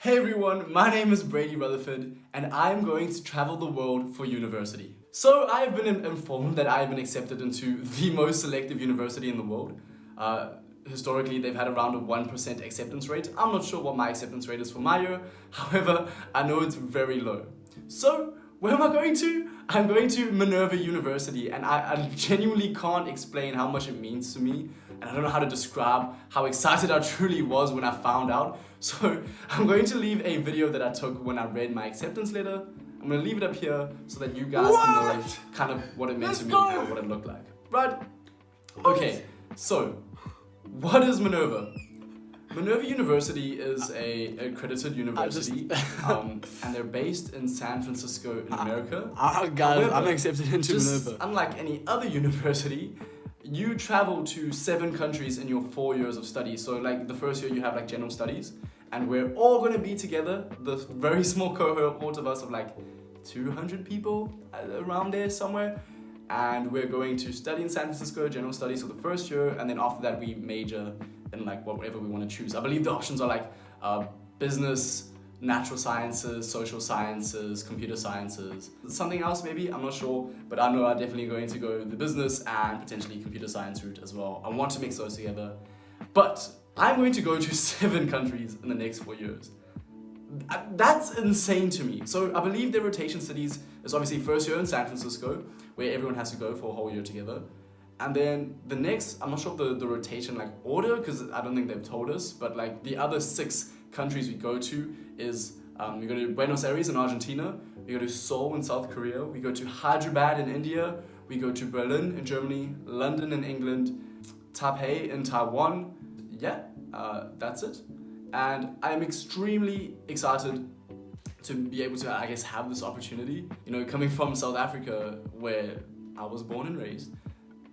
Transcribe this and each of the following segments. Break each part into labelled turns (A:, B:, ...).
A: Hey everyone, my name is Brady Rutherford and I'm going to travel the world for university. So I have been informed that I have been accepted into the most selective university in the world. Historically, they've had around a 1% acceptance rate. I'm not sure what my acceptance rate is for my year, however, I know it's very low. So, where am I going to? I'm going to Minerva University, and I genuinely can't explain how much it means to me, and I don't know how to describe how excited I truly was when I found out. So, I'm going to leave a video that I took when I read my acceptance letter. I'm going to leave it up here so that you guys can know kind of what it meant to me and what it looked like. Right? Okay, so what is Minerva? Minerva University is an accredited university, and they're based in San Francisco in America.
B: Guys,
A: However,
B: I'm accepted into Minerva.
A: Unlike any other university, you travel to 7 countries in your 4 years of study. So like the first year you have like general studies, and we're all going to be together, the very small cohort of us of like 200 people around there somewhere. And we're going to study in San Francisco, general studies for the first year, and then after that we major in like whatever we want to choose. I believe the options are like business, natural sciences, social sciences, computer sciences, something else maybe, I'm not sure, but I know I'm definitely going to go the business and potentially computer science route as well. I want to mix those together, but I'm going to go to 7 countries in the next 4 years. That's insane to me. So I believe their rotation cities is obviously first year in San Francisco, where everyone has to go for a whole year together. And then the next, I'm not sure of the rotation like order, because I don't think they've told us, but like the other 6 countries we go to is, we go to Buenos Aires in Argentina, we go to Seoul in South Korea, we go to Hyderabad in India, we go to Berlin in Germany, London in England, Taipei in Taiwan. Yeah, that's it. And I'm extremely excited to be able to, I guess, have this opportunity. You know, coming from South Africa, where I was born and raised,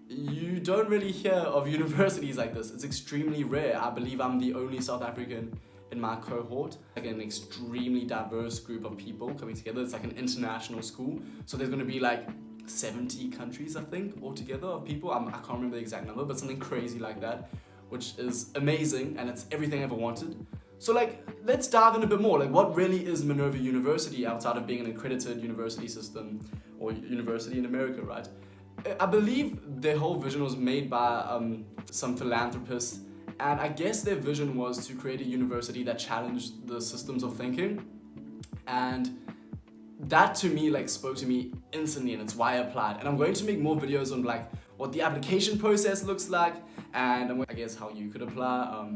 A: you don't really hear of universities like this. It's extremely rare. I believe I'm the only South African in my cohort, like an extremely diverse group of people coming together. It's like an international school. So there's gonna be like 70 countries, I think, altogether of people. I can't remember the exact number, but something crazy like that, which is amazing, and it's everything I ever wanted. So like, let's dive in a bit more. Like, what really is Minerva University outside of being an accredited university system or university in America, right? I believe their whole vision was made by some philanthropists, and I guess their vision was to create a university that challenged the systems of thinking. And that to me like spoke to me instantly, and it's why I applied. And I'm going to make more videos on like what the application process looks like, and I guess how you could apply.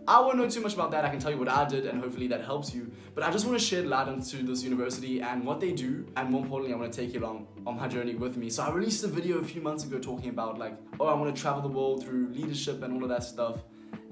A: I won't know too much about that. I can tell you what I did, and hopefully that helps you. But I just want to shed light into this university and what they do, and more importantly, I want to take you along on my journey with me. So I released a video a few months ago talking about like, I want to travel the world through leadership and all of that stuff.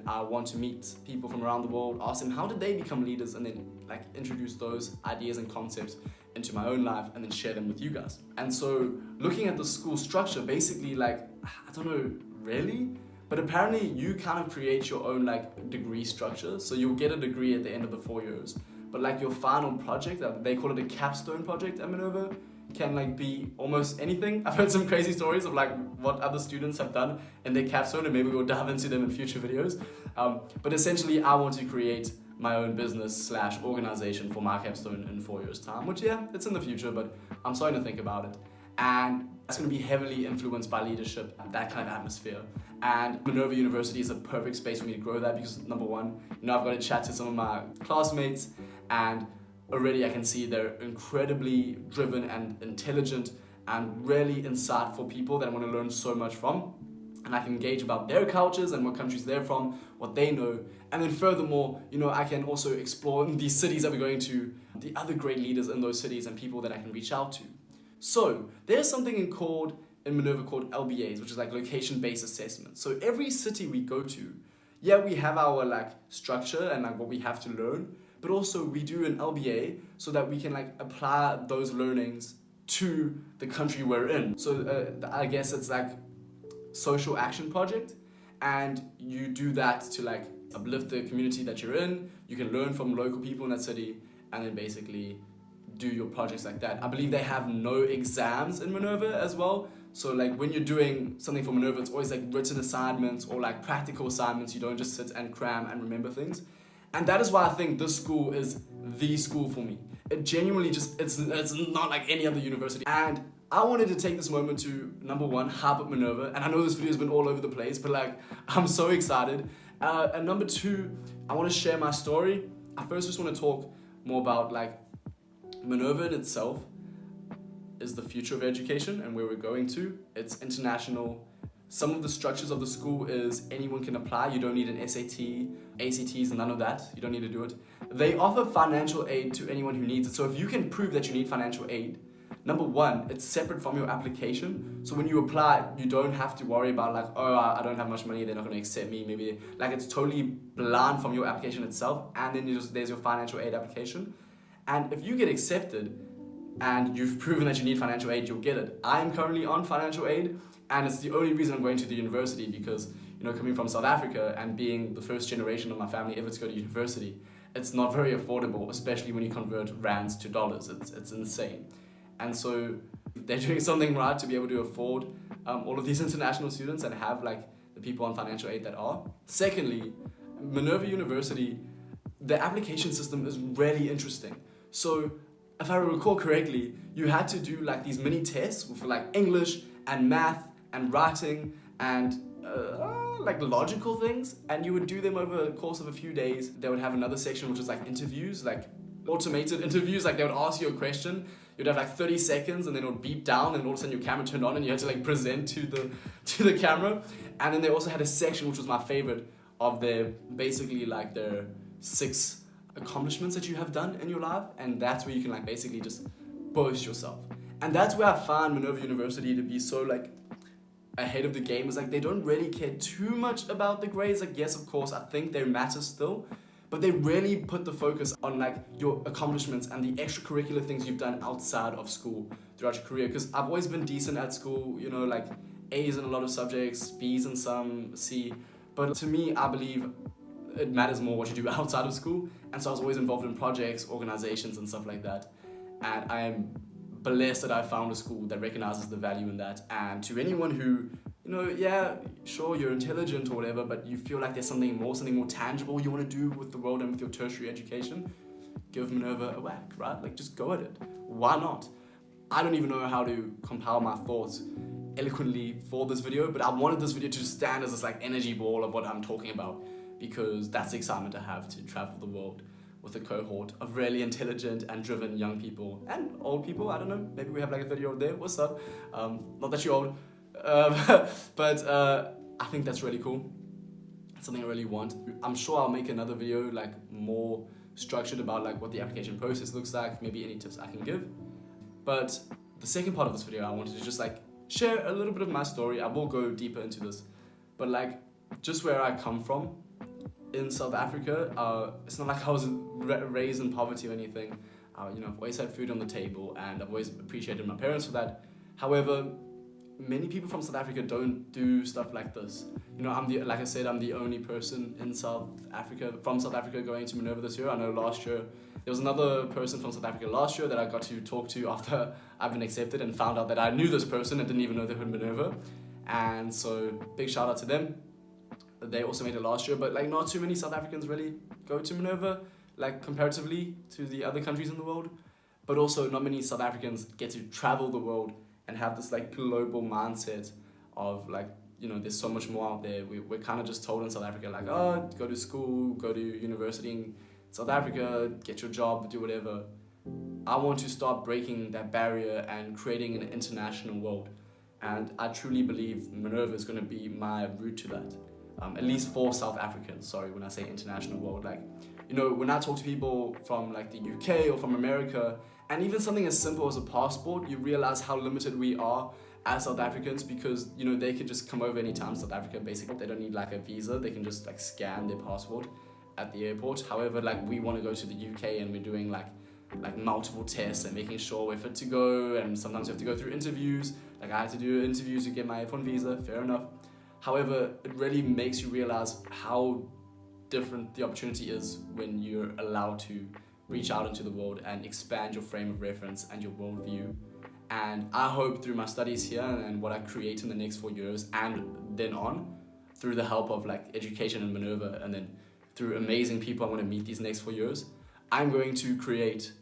A: I want to meet people from around the world, ask them how did they become leaders, and then like introduce those ideas and concepts into my own life and then share them with you guys. And so looking at the school structure, basically like, I don't know really, but apparently you kind of create your own like degree structure. So you'll get a degree at the end of the 4 years, but like your final project, they call it a capstone project at Minerva, can like be almost anything. I've heard some crazy stories of like what other students have done in their capstone, and maybe we'll dive into them in future videos. But essentially I want to create my own business / organization for my capstone in 4 years time, which yeah, it's in the future, but I'm starting to think about it. And it's going to be heavily influenced by leadership, that kind of atmosphere. And Minerva University is a perfect space for me to grow that because number one, you know, I've got to chat to some of my classmates, and already I can see they're incredibly driven and intelligent and really insightful people that I want to learn so much from. And I can engage about their cultures and what countries they're from, what they know. And then furthermore, you know, I can also explore in these cities that we're going to, the other great leaders in those cities and people that I can reach out to. So there's something in Minerva called LBAs, which is like location-based assessment. So every city we go to, yeah, we have our like structure and like what we have to learn, but also we do an LBA so that we can like apply those learnings to the country we're in. So I guess it's like social action project, and you do that to like uplift the community that you're in. You can learn from local people in that city, and then basically do your projects like that. I believe they have no exams in Minerva as well. So like when you're doing something for Minerva, it's always like written assignments or like practical assignments. You don't just sit and cram and remember things. And that is why I think this school is the school for me. It genuinely just, it's not like any other university. And I wanted to take this moment to, number one, hype up Minerva. And I know this video has been all over the place, but like, I'm so excited. And number two, I want to share my story. I first just want to talk more about like Minerva in itself is the future of education and where we're going to. It's international. Some of the structures of the school is anyone can apply. You don't need an SAT, ACTs, none of that. You don't need to do it. They offer financial aid to anyone who needs it. So if you can prove that you need financial aid, number one, it's separate from your application. So when you apply, you don't have to worry about like, oh, I don't have much money, they're not gonna accept me, maybe. Like it's totally blind from your application itself. And then there's your financial aid application. And if you get accepted and you've proven that you need financial aid, you'll get it. I'm currently on financial aid, and it's the only reason I'm going to the university because, you know, coming from South Africa and being the first generation of my family ever to go to university, it's not very affordable, especially when you convert rands to dollars. It's insane. And so they're doing something right to be able to afford all of these international students and have like the people on financial aid that are. Secondly, Minerva University, the application system is really interesting. So if I recall correctly, you had to do like these mini tests for like English and math and writing and like logical things, and you would do them over the course of a few days. They would have another section which was like interviews, like automated interviews. Like they would ask you a question, you'd have like 30 seconds and then it would beep down and all of a sudden your camera turned on and you had to like present to the camera. And then they also had a section which was my favorite of their basically like their 6 accomplishments that you have done in your life, and that's where you can like basically just boast yourself. And that's where I find Minerva University to be so like ahead of the game, is like they don't really care too much about the grades. Like yes, of course, I think they matter still, but they really put the focus on like your accomplishments and the extracurricular things you've done outside of school throughout your career. Because I've always been decent at school, you know, like A's in a lot of subjects, B's in some, C. But to me, I believe it matters more what you do outside of school. And so I was always involved in projects, organizations and stuff like that. And I am blessed that I found a school that recognizes the value in that. And to anyone who, you know, yeah, sure, you're intelligent or whatever, but you feel like there's something more tangible you want to do with the world and with your tertiary education, give Minerva a whack, right? Like just go at it. Why not? I don't even know how to compile my thoughts eloquently for this video, but I wanted this video to just stand as this like energy ball of what I'm talking about, because that's the excitement I have to travel the world with a cohort of really intelligent and driven young people and old people. I don't know, maybe we have like a 30-year-old there, what's up? Not that you're old, but I think that's really cool. It's something I really want. I'm sure I'll make another video like more structured about like what the application process looks like, maybe any tips I can give. But the second part of this video, I wanted to just like share a little bit of my story. I will go deeper into this, but like just where I come from in South Africa, it's not like I was raised in poverty or anything. You know, I've always had food on the table and I've always appreciated my parents for that. However, many people from South Africa don't do stuff like this. You know, like I said, I'm the only person in from South Africa going to Minerva this year. I know last year, there was another person from South Africa last year that I got to talk to after I've been accepted and found out that I knew this person and didn't even know they were in Minerva. And so big shout out to them. They also made it last year, but like not too many South Africans really go to Minerva, like comparatively to the other countries in the world. But also not many South Africans get to travel the world and have this like global mindset of like, you know, there's so much more out there. We're kind of just told in South Africa like, oh, go to school, go to university in South Africa, get your job, do whatever. I want to start breaking that barrier and creating an international world. And I truly believe Minerva is going to be my route to that. At least for South Africans, sorry, when I say international world. Like, you know, when I talk to people from like the UK or from America, and even something as simple as a passport, you realize how limited we are as South Africans, because, you know, they can just come over anytime to South Africa, basically. They don't need like a visa, they can just like scan their passport at the airport. However, like we want to go to the UK and we're doing like multiple tests and making sure we're fit to go, and sometimes we have to go through interviews. Like I had to do interviews to get my F1 visa, fair enough. However, it really makes you realize how different the opportunity is when you're allowed to reach out into the world and expand your frame of reference and your worldview. And I hope through my studies here and what I create in the next 4 years and then on, through the help of like education and Minerva, and then through amazing people I want to meet these next 4 years, I'm going to create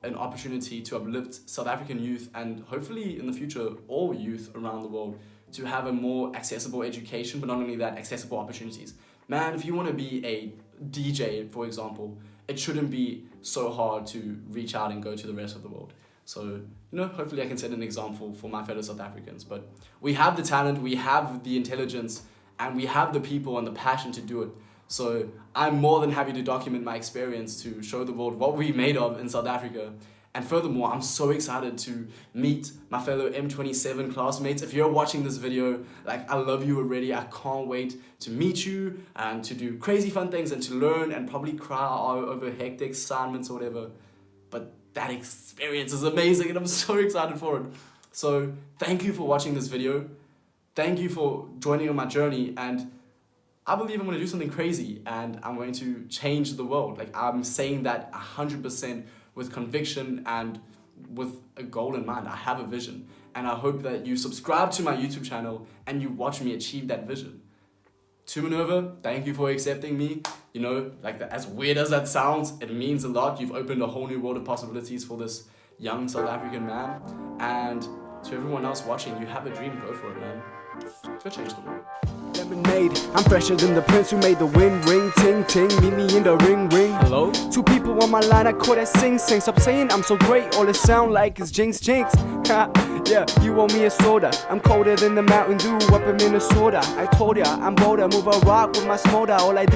A: an opportunity to uplift South African youth, and hopefully in the future all youth around the world, to have a more accessible education, but not only that, accessible opportunities. Man, if you want to be a DJ, for example, it shouldn't be so hard to reach out and go to the rest of the world. So, hopefully I can set an example for my fellow South Africans. But we have the talent, we have the intelligence, and we have the people and the passion to do it. So I'm more than happy to document my experience to show the world what we made of in South Africa. And furthermore, I'm so excited to meet my fellow M27 classmates. If you're watching this video, I love you already. I can't wait to meet you and to do crazy fun things and to learn and probably cry over hectic assignments or whatever. But that experience is amazing and I'm so excited for it. So thank you for watching this video. Thank you for joining on my journey, and I believe I'm going to do something crazy and I'm going to change the world. I'm saying that 100% with conviction and with a goal in mind. I have a vision, and I hope that you subscribe to my YouTube channel and you watch me achieve that vision. To Minerva, thank you for accepting me. As weird as that sounds, it means a lot. You've opened a whole new world of possibilities for this young South African man. And to everyone else watching, you have a dream, go for it, man. Go change the world.
B: Lemonade, I'm fresher than the prince who made the wind ring, ting ting, meet me in the ring.
A: Hello?
B: 2 people on my line, I call that sing. Stop saying I'm so great, all it sound like is jinx. Yeah, you owe me a soda. I'm colder than the Mountain Dew up in Minnesota. I told ya, I'm bolder, move a rock with my smolder. All I do